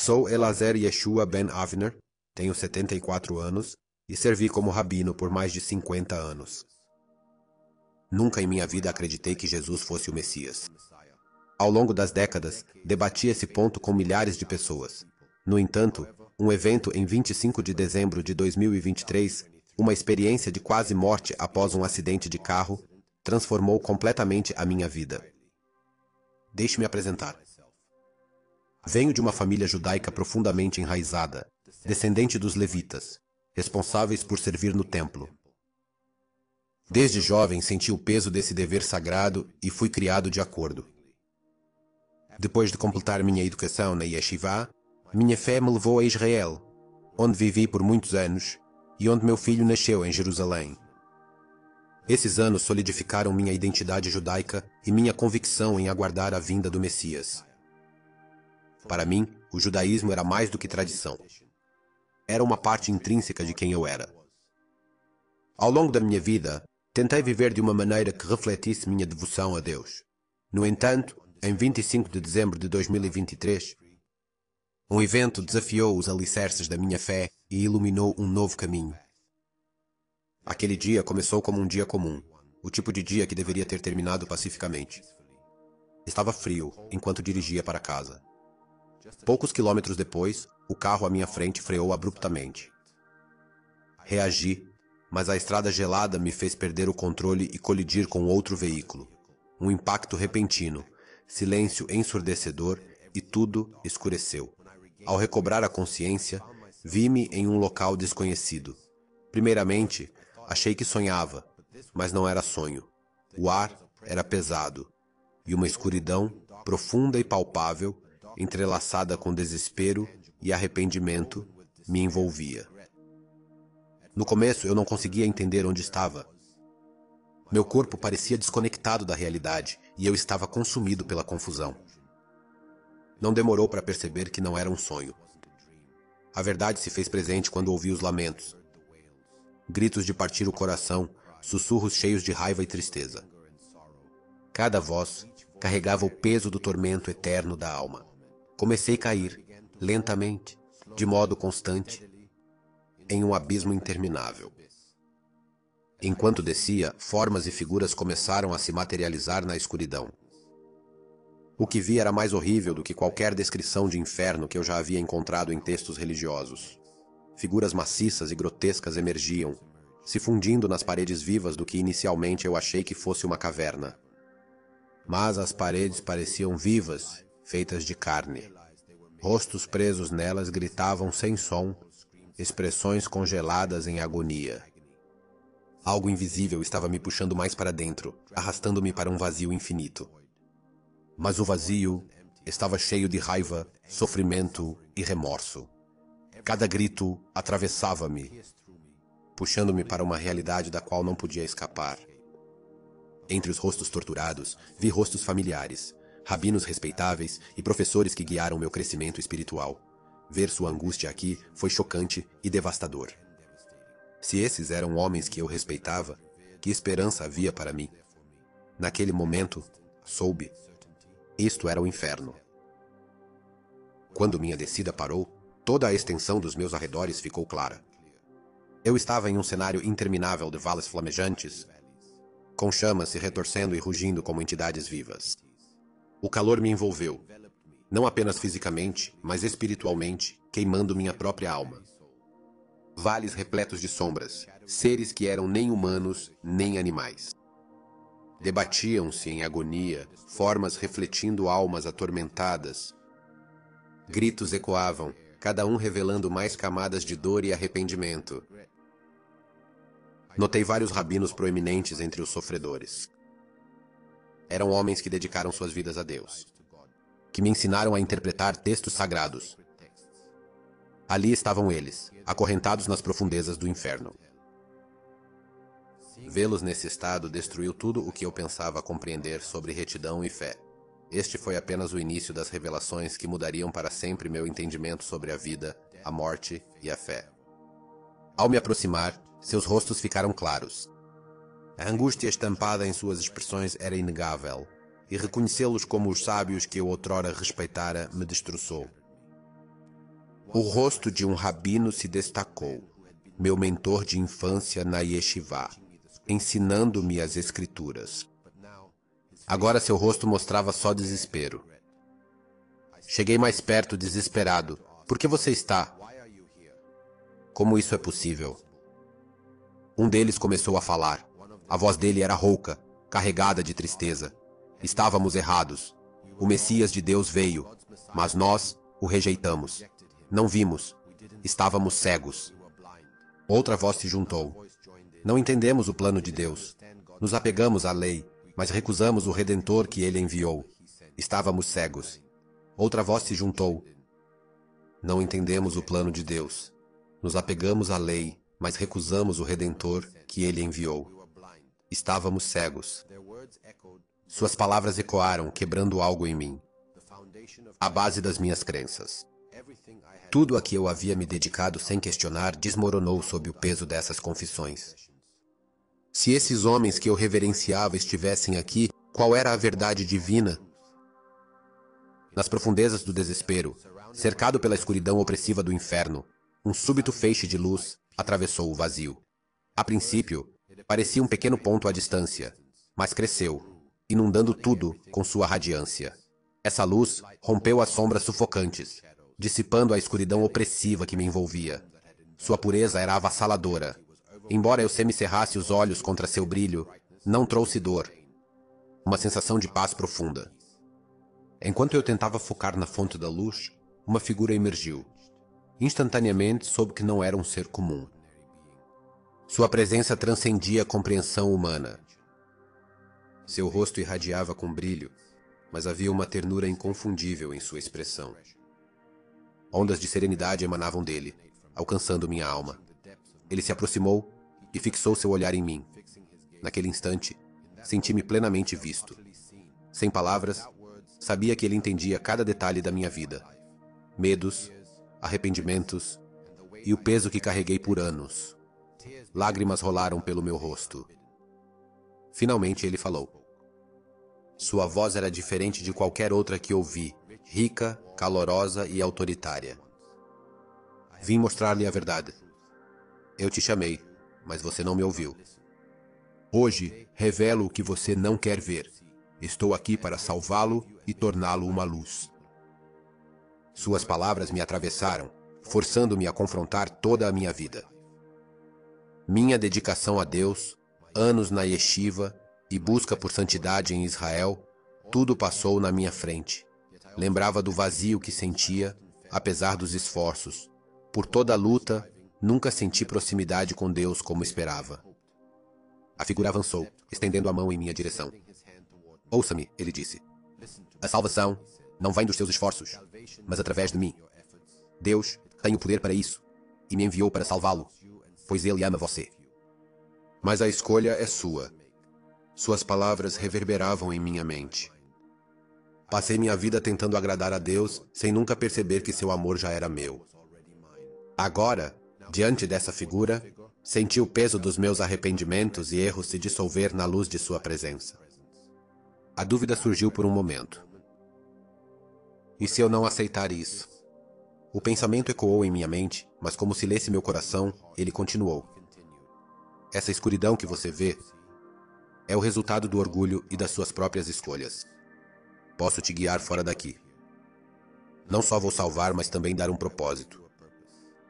Sou Eliezer Yeshua Ben Avner, tenho 74 anos e servi como rabino por mais de 50 anos. Nunca em minha vida acreditei que Jesus fosse o Messias. Ao longo das décadas, debati esse ponto com milhares de pessoas. No entanto, um evento em 25 de dezembro de 2023, uma experiência de quase morte após um acidente de carro, transformou completamente a minha vida. Deixe-me apresentar. Venho de uma família judaica profundamente enraizada, descendente dos levitas, responsáveis por servir no templo. Desde jovem senti o peso desse dever sagrado e fui criado de acordo. Depois de completar minha educação na Yeshiva, minha fé me levou a Israel, onde vivi por muitos anos e onde meu filho nasceu em Jerusalém. Esses anos solidificaram minha identidade judaica e minha convicção em aguardar a vinda do Messias. Para mim, o judaísmo era mais do que tradição. Era uma parte intrínseca de quem eu era. Ao longo da minha vida, tentei viver de uma maneira que refletisse minha devoção a Deus. No entanto, em 25 de dezembro de 2023, um evento desafiou os alicerces da minha fé e iluminou um novo caminho. Aquele dia começou como um dia comum, o tipo de dia que deveria ter terminado pacificamente. Estava frio enquanto dirigia para casa. Poucos quilômetros depois, o carro à minha frente freou abruptamente. Reagi, mas a estrada gelada me fez perder o controle e colidir com outro veículo. Um impacto repentino, silêncio ensurdecedor e tudo escureceu. Ao recobrar a consciência, vi-me em um local desconhecido. Primeiramente, achei que sonhava, mas não era sonho. O ar era pesado, e uma escuridão profunda e palpável, entrelaçada com desespero e arrependimento, me envolvia. No começo, eu não conseguia entender onde estava. Meu corpo parecia desconectado da realidade e eu estava consumido pela confusão. Não demorou para perceber que não era um sonho. A verdade se fez presente quando ouvi os lamentos. Gritos de partir o coração, sussurros cheios de raiva e tristeza. Cada voz carregava o peso do tormento eterno da alma. Comecei a cair, lentamente, de modo constante, em um abismo interminável. Enquanto descia, formas e figuras começaram a se materializar na escuridão. O que vi era mais horrível do que qualquer descrição de inferno que eu já havia encontrado em textos religiosos. Figuras maciças e grotescas emergiam, se fundindo nas paredes vivas do que inicialmente eu achei que fosse uma caverna. Mas as paredes pareciam vivas, feitas de carne. Rostos presos nelas gritavam sem som, expressões congeladas em agonia. Algo invisível estava me puxando mais para dentro, arrastando-me para um vazio infinito. Mas o vazio estava cheio de raiva, sofrimento e remorso. Cada grito atravessava-me, puxando-me para uma realidade da qual não podia escapar. Entre os rostos torturados, vi rostos familiares, rabinos respeitáveis e professores que guiaram meu crescimento espiritual. Ver sua angústia aqui foi chocante e devastador. Se esses eram homens que eu respeitava, que esperança havia para mim? Naquele momento, soube. Isto era o inferno. Quando minha descida parou, toda a extensão dos meus arredores ficou clara. Eu estava em um cenário interminável de vales flamejantes, com chamas se retorcendo e rugindo como entidades vivas. O calor me envolveu, não apenas fisicamente, mas espiritualmente, queimando minha própria alma. Vales repletos de sombras, seres que eram nem humanos, nem animais. Debatiam-se em agonia, formas refletindo almas atormentadas. Gritos ecoavam, cada um revelando mais camadas de dor e arrependimento. Notei vários rabinos proeminentes entre os sofredores. Eram homens que dedicaram suas vidas a Deus, que me ensinaram a interpretar textos sagrados. Ali estavam eles, acorrentados nas profundezas do inferno. Vê-los nesse estado destruiu tudo o que eu pensava compreender sobre retidão e fé. Este foi apenas o início das revelações que mudariam para sempre meu entendimento sobre a vida, a morte e a fé. Ao me aproximar, seus rostos ficaram claros. A angústia estampada em suas expressões era inegável, e reconhecê-los como os sábios que eu outrora respeitara me destroçou. O rosto de um rabino se destacou, meu mentor de infância na yeshivá, ensinando-me as escrituras. Agora seu rosto mostrava só desespero. Cheguei mais perto, desesperado. Por que você está? Como isso é possível? Um deles começou a falar. A voz dele era rouca, carregada de tristeza. Estávamos errados. O Messias de Deus veio, mas nós o rejeitamos. Não vimos. Estávamos cegos. Outra voz se juntou. Não entendemos o plano de Deus. Nos apegamos à lei, mas recusamos o Redentor que ele enviou. Estávamos cegos. Outra voz se juntou. Não entendemos o plano de Deus. Nos apegamos à lei, mas recusamos o Redentor que ele enviou. Estávamos cegos. Suas palavras ecoaram, quebrando algo em mim. A base das minhas crenças. Tudo a que eu havia me dedicado sem questionar desmoronou sob o peso dessas confissões. Se esses homens que eu reverenciava estivessem aqui, qual era a verdade divina? Nas profundezas do desespero, cercado pela escuridão opressiva do inferno, um súbito feixe de luz atravessou o vazio. A princípio, parecia um pequeno ponto à distância, mas cresceu, inundando tudo com sua radiância. Essa luz rompeu as sombras sufocantes, dissipando a escuridão opressiva que me envolvia. Sua pureza era avassaladora. Embora eu semicerrasse os olhos contra seu brilho, não trouxe dor. Uma sensação de paz profunda. Enquanto eu tentava focar na fonte da luz, uma figura emergiu. Instantaneamente soube que não era um ser comum. Sua presença transcendia a compreensão humana. Seu rosto irradiava com brilho, mas havia uma ternura inconfundível em sua expressão. Ondas de serenidade emanavam dele, alcançando minha alma. Ele se aproximou e fixou seu olhar em mim. Naquele instante, senti-me plenamente visto. Sem palavras, sabia que ele entendia cada detalhe da minha vida. Medos, arrependimentos e o peso que carreguei por anos. Lágrimas rolaram pelo meu rosto. Finalmente ele falou. Sua voz era diferente de qualquer outra que ouvi, rica, calorosa e autoritária. Vim mostrar-lhe a verdade. Eu te chamei, mas você não me ouviu. Hoje, revelo o que você não quer ver. Estou aqui para salvá-lo e torná-lo uma luz. Suas palavras me atravessaram, forçando-me a confrontar toda a minha vida. Minha dedicação a Deus, anos na yeshiva e busca por santidade em Israel, tudo passou na minha frente. Lembrava do vazio que sentia, apesar dos esforços. Por toda a luta, nunca senti proximidade com Deus como esperava. A figura avançou, estendendo a mão em minha direção. Ouça-me, ele disse. A salvação não vem dos seus esforços, mas através de mim. Deus tem o poder para isso e me enviou para salvá-lo, pois Ele ama você. Mas a escolha é sua. Suas palavras reverberavam em minha mente. Passei minha vida tentando agradar a Deus sem nunca perceber que seu amor já era meu. Agora, diante dessa figura, senti o peso dos meus arrependimentos e erros se dissolver na luz de sua presença. A dúvida surgiu por um momento. E se eu não aceitar isso? O pensamento ecoou em minha mente, mas como se lesse meu coração, ele continuou. Essa escuridão que você vê é o resultado do orgulho e das suas próprias escolhas. Posso te guiar fora daqui. Não só vou salvar, mas também dar um propósito.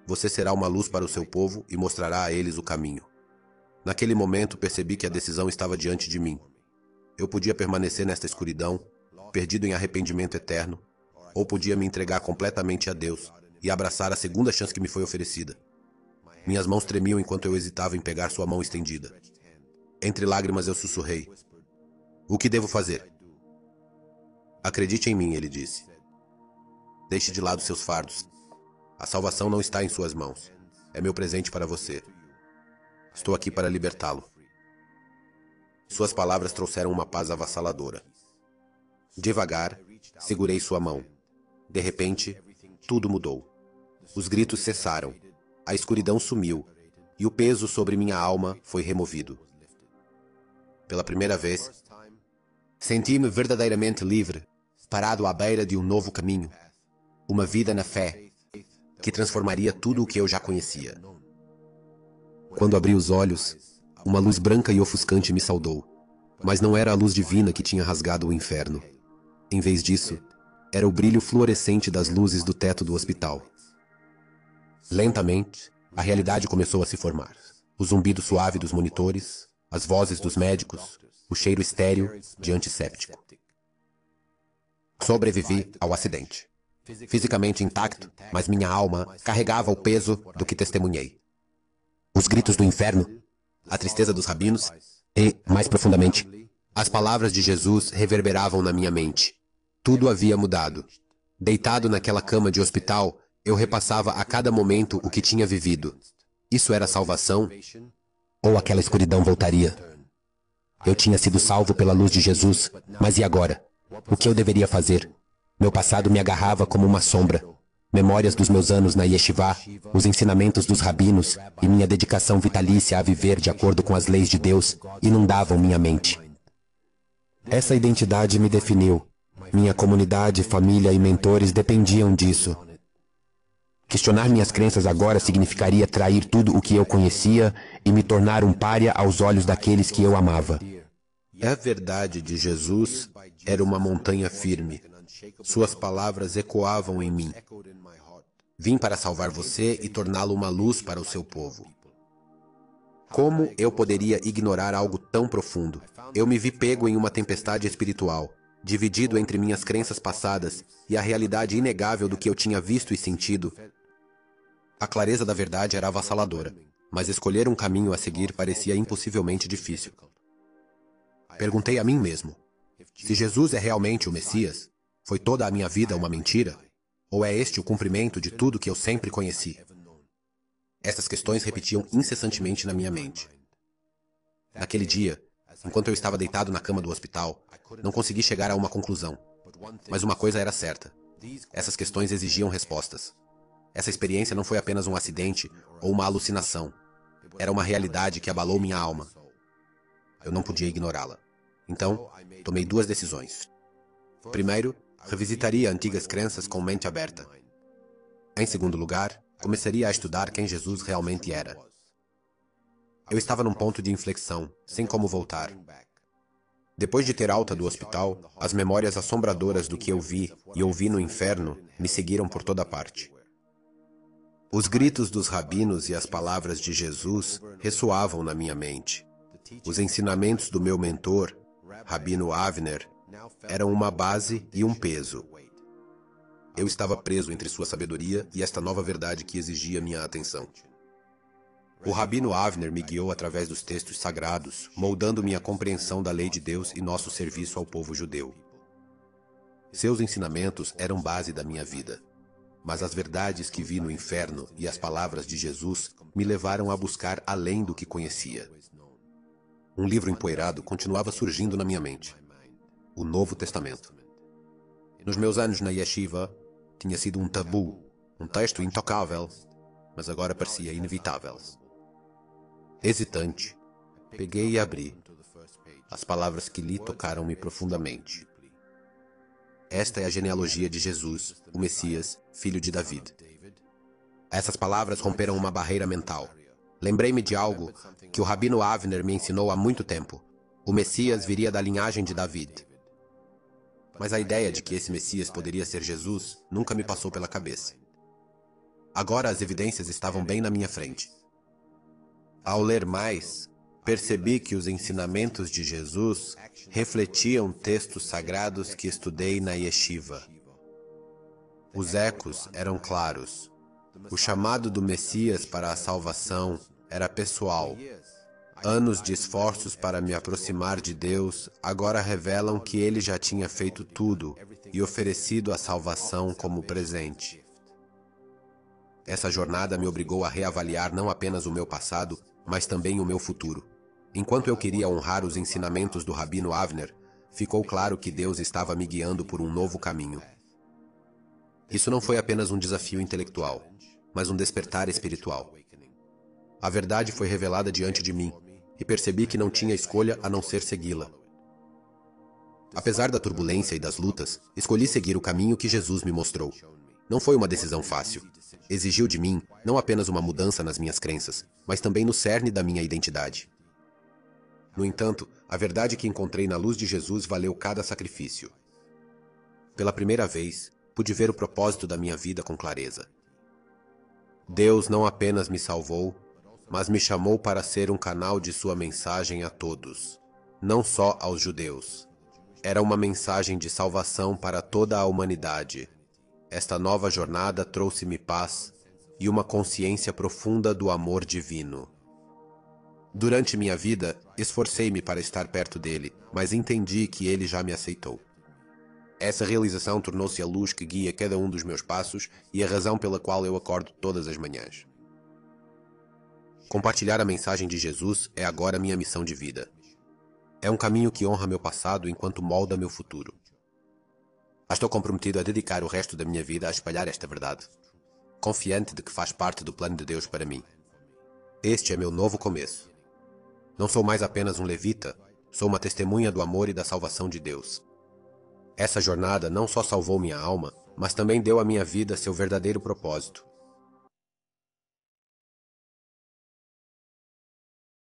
Você será uma luz para o seu povo e mostrará a eles o caminho. Naquele momento percebi que a decisão estava diante de mim. Eu podia permanecer nesta escuridão, perdido em arrependimento eterno, ou podia me entregar completamente a Deus e abraçar a segunda chance que me foi oferecida. Minhas mãos tremiam enquanto eu hesitava em pegar sua mão estendida. Entre lágrimas eu sussurrei. O que devo fazer? Acredite em mim, ele disse. Deixe de lado seus fardos. A salvação não está em suas mãos. É meu presente para você. Estou aqui para libertá-lo. Suas palavras trouxeram uma paz avassaladora. Devagar, segurei sua mão. De repente, tudo mudou. Os gritos cessaram, a escuridão sumiu, e o peso sobre minha alma foi removido. Pela primeira vez, senti-me verdadeiramente livre, parado à beira de um novo caminho. Uma vida na fé, que transformaria tudo o que eu já conhecia. Quando abri os olhos, uma luz branca e ofuscante me saudou, mas não era a luz divina que tinha rasgado o inferno. Em vez disso, era o brilho fluorescente das luzes do teto do hospital. Lentamente, a realidade começou a se formar. O zumbido suave dos monitores, as vozes dos médicos, o cheiro estéril de antisséptico. Sobrevivi ao acidente. Fisicamente intacto, mas minha alma carregava o peso do que testemunhei. Os gritos do inferno, a tristeza dos rabinos e, mais profundamente, as palavras de Jesus reverberavam na minha mente. Tudo havia mudado. Deitado naquela cama de hospital, eu repassava a cada momento o que tinha vivido. Isso era salvação? Ou aquela escuridão voltaria? Eu tinha sido salvo pela luz de Jesus, mas e agora? O que eu deveria fazer? Meu passado me agarrava como uma sombra. Memórias dos meus anos na yeshivá, os ensinamentos dos rabinos e minha dedicação vitalícia a viver de acordo com as leis de Deus inundavam minha mente. Essa identidade me definiu. Minha comunidade, família e mentores dependiam disso. Questionar minhas crenças agora significaria trair tudo o que eu conhecia e me tornar um pária aos olhos daqueles que eu amava. A verdade de Jesus era uma montanha firme. Suas palavras ecoavam em mim. Vim para salvar você e torná-lo uma luz para o seu povo. Como eu poderia ignorar algo tão profundo? Eu me vi pego em uma tempestade espiritual, dividido entre minhas crenças passadas e a realidade inegável do que eu tinha visto e sentido. A clareza da verdade era avassaladora, mas escolher um caminho a seguir parecia impossivelmente difícil. Perguntei a mim mesmo, se Jesus é realmente o Messias, foi toda a minha vida uma mentira? Ou é este o cumprimento de tudo que eu sempre conheci? Essas questões repetiam incessantemente na minha mente. Naquele dia, enquanto eu estava deitado na cama do hospital, não consegui chegar a uma conclusão. Mas uma coisa era certa. Essas questões exigiam respostas. Essa experiência não foi apenas um acidente ou uma alucinação. Era uma realidade que abalou minha alma. Eu não podia ignorá-la. Então, tomei duas decisões. Primeiro, revisitaria antigas crenças com mente aberta. Em segundo lugar, começaria a estudar quem Jesus realmente era. Eu estava num ponto de inflexão, sem como voltar. Depois de ter alta do hospital, as memórias assombradoras do que eu vi e ouvi no inferno me seguiram por toda parte. Os gritos dos rabinos e as palavras de Jesus ressoavam na minha mente. Os ensinamentos do meu mentor, Rabino Avner, eram uma base e um peso. Eu estava preso entre sua sabedoria e esta nova verdade que exigia minha atenção. O Rabino Avner me guiou através dos textos sagrados, moldando minha compreensão da lei de Deus e nosso serviço ao povo judeu. Seus ensinamentos eram base da minha vida. Mas as verdades que vi no inferno e as palavras de Jesus me levaram a buscar além do que conhecia. Um livro empoeirado continuava surgindo na minha mente. O Novo Testamento. Nos meus anos na yeshiva, tinha sido um tabu, um texto intocável, mas agora parecia inevitável. Hesitante, peguei e abri. As palavras que li tocaram-me profundamente. Esta é a genealogia de Jesus, o Messias, filho de David. Essas palavras romperam uma barreira mental. Lembrei-me de algo que o Rabino Avner me ensinou há muito tempo. O Messias viria da linhagem de David. Mas a ideia de que esse Messias poderia ser Jesus nunca me passou pela cabeça. Agora as evidências estavam bem na minha frente. Ao ler mais, percebi que os ensinamentos de Jesus refletiam textos sagrados que estudei na yeshiva. Os ecos eram claros. O chamado do Messias para a salvação era pessoal. Anos de esforços para me aproximar de Deus agora revelam que Ele já tinha feito tudo e oferecido a salvação como presente. Essa jornada me obrigou a reavaliar não apenas o meu passado, mas também o meu futuro. Enquanto eu queria honrar os ensinamentos do Rabino Avner, ficou claro que Deus estava me guiando por um novo caminho. Isso não foi apenas um desafio intelectual, mas um despertar espiritual. A verdade foi revelada diante de mim, e percebi que não tinha escolha a não ser segui-la. Apesar da turbulência e das lutas, escolhi seguir o caminho que Jesus me mostrou. Não foi uma decisão fácil. Exigiu de mim não apenas uma mudança nas minhas crenças, mas também no cerne da minha identidade. No entanto, a verdade que encontrei na luz de Jesus valeu cada sacrifício. Pela primeira vez, pude ver o propósito da minha vida com clareza. Deus não apenas me salvou, mas me chamou para ser um canal de sua mensagem a todos, não só aos judeus. Era uma mensagem de salvação para toda a humanidade. Esta nova jornada trouxe-me paz e uma consciência profunda do amor divino. Durante minha vida, esforcei-me para estar perto dele, mas entendi que ele já me aceitou. Essa realização tornou-se a luz que guia cada um dos meus passos e a razão pela qual eu acordo todas as manhãs. Compartilhar a mensagem de Jesus é agora minha missão de vida. É um caminho que honra meu passado enquanto molda meu futuro. Estou comprometido a dedicar o resto da minha vida a espalhar esta verdade, confiante de que faz parte do plano de Deus para mim. Este é meu novo começo. Não sou mais apenas um levita, sou uma testemunha do amor e da salvação de Deus. Essa jornada não só salvou minha alma, mas também deu à minha vida seu verdadeiro propósito.